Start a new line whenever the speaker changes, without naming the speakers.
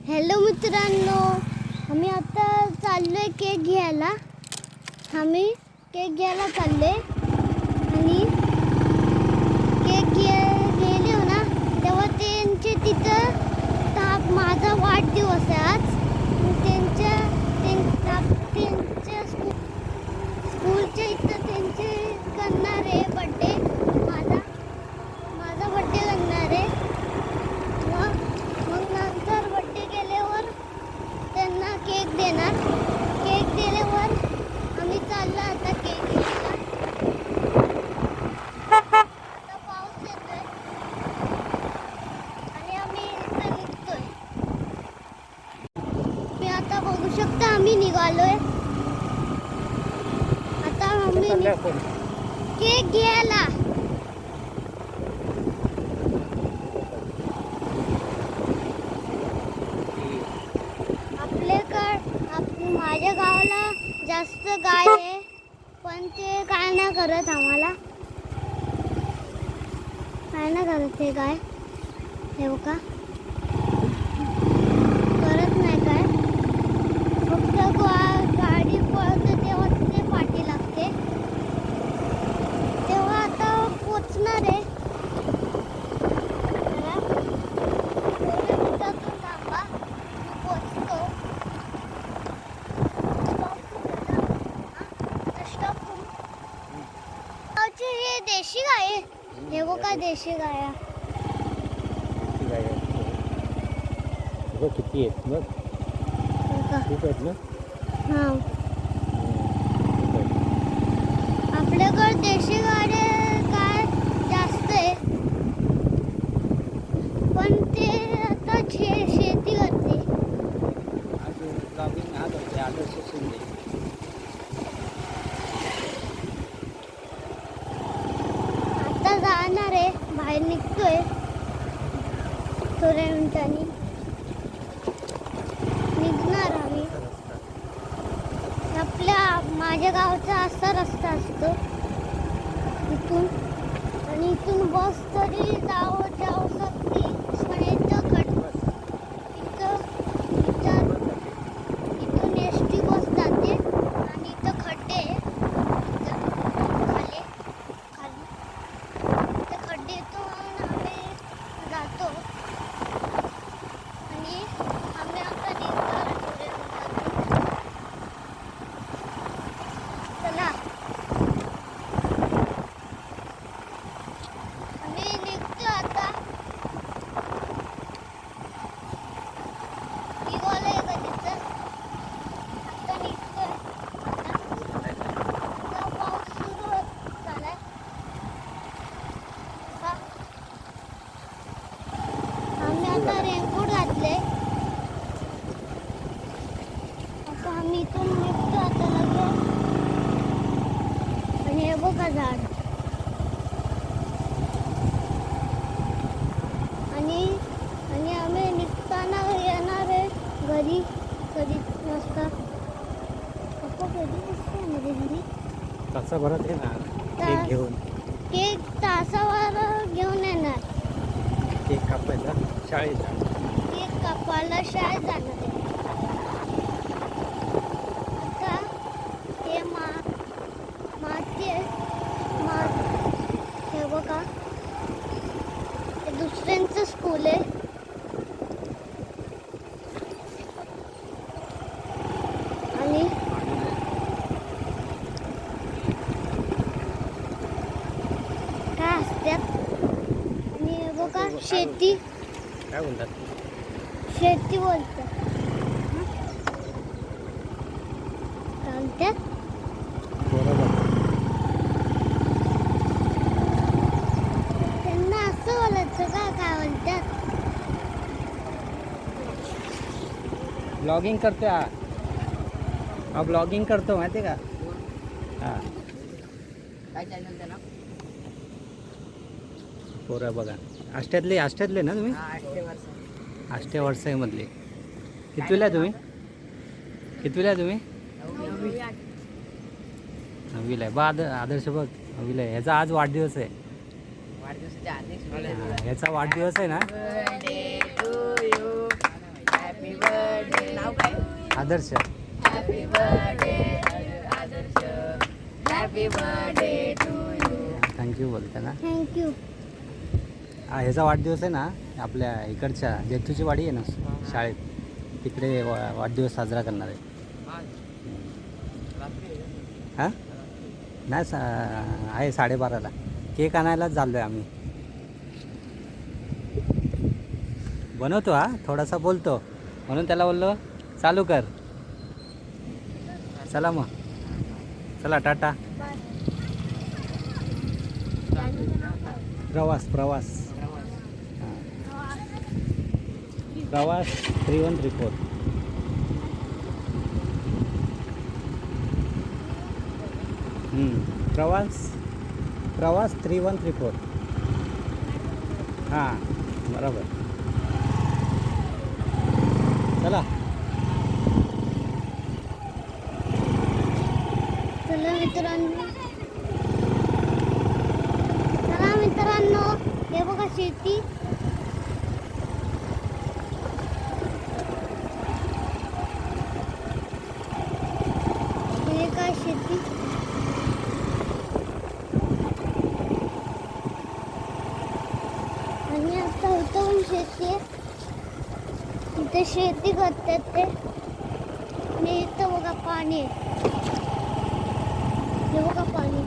Hello मित्रांनो, आम्ही आता चाललोय केक घ्यायला. आम्ही केक घ्यायला चाललोय आणि केक गेले हो ना तेव्हा त्यांचे तिथं माझा वाढदिवस आहे आज. त्यांच्या स्कूलच्या इथं त्यांचे करणार आहे बड्डे. माझा बड्डे करणार आहे. मग नंतर बड्डे केल्यावर त्यांना केक देणार. केक दिल्यावर आम्ही चाललो आता केक घ्यायला. आता पाऊस येतोय आणि आम्ही इथं निघतोय. मी आता बघू शकता आम्ही निघालोय. आता आम्ही केक घ्यायला. माझ्या गावाला जास्त गाय आहे, पण ते काय नाही करत आम्हाला. काय नाही करत ते गाय. हे बघा, करत नाही काय. फक्त गाडी पळते तेव्हा ते पाठी लागते. तेव्हा आता पोचणार आहे. थांबा, पोचतो. हे देशी गाय आहे. हे बघा देशी गाय आहे.
किती आहेत मग? खूप आहेत ना?
हां, आपल्याकडे देशी गाय काय जास्त आहे, पण ते आता शेती करते. आता जाणार आहे, बाहेर निघतोय थोड्या मिनिटांनी. निघणार आम्ही. माझ्या गावचा असा रस्ता असतो इथून, आणि इथून बस तरी जाऊ शकते. पण इथून एसटी बस जाते आणि इथं खड्डे आहे. खाली ते खड्डे येतो आम्ही जातो. आणि आम्ही आता निघणार. चला, आम्ही निघतो आता. निघालोय कधीच. आता निघतोय. आता पाऊस सुरू झालाय. आम्ही आता रेनकोट घातले. आता आम्ही इथून निघतो आता लगेच. आणि हे बघा झाड. आणि आम्ही निघताना येणार आहे घरी. कधी नसता कधी नसते मध्ये घरी.
तासाभरात आहे ना केक घेऊन.
केक तासावर घेऊन येणार.
केक कापायला शाळेत जाणार.
केक कापायला शाळेत जाणार आहे. आता हे माती आहे. हे बघा, हे दुसऱ्यांचं स्कूल आहे. आणि काय असतात. आणि हे बघा शेती.
काय बोलतात?
शेती बोलतात. काय बोलतात? त्यांना असं बोलायचं का? काय बोलतात?
ब्लॉगिंग करतो हा ब्लॉगिंग करतो माहिती का? हा,
काय चॅनल त्याला?
पोरं बघा. आष्ट्यातले ना तुम्ही?
8 वर्ष.
आष्ट्या वर्षामधले. कितवीला आहे तुम्ही? नववीला आहे. आदर्श बघ नववीला आहे. ह्याचा आज वाढदिवस आहे.
वाढदिवसाच्या आधीच
ह्याचा वाढदिवस आहे ना.
Birthday to you, happy
Adarsh
happy birthday Adarsh, happy birthday to you.
Thank you बोलते ना.
थँक्यू.
ह्याचा वाढदिवस आहे ना आपल्या इकडच्या जेतूची वाडी आहे ना शाळेत, तिकडे वाढदिवस साजरा करणार आहे. हां नाही आहे 12:30ला. केक आणायलाच चाललो आहे आम्ही. बनवतो हा थोडासा बोलतो म्हणून त्याला बोललो चालू कर. चला मग, चला टाटा. प्रवास प्रवास हां प्रवास 3134. प्रवास 3134. हां बरोबर. चला
चला मित्रांनो, चला मित्रांनो, हे बघा शेती. हे काय शेती. आणि आता इथं पण शेती आहे. इथे शेती करतात ते. आणि इथं बघा पाणी आहे. हे बघा पाणी.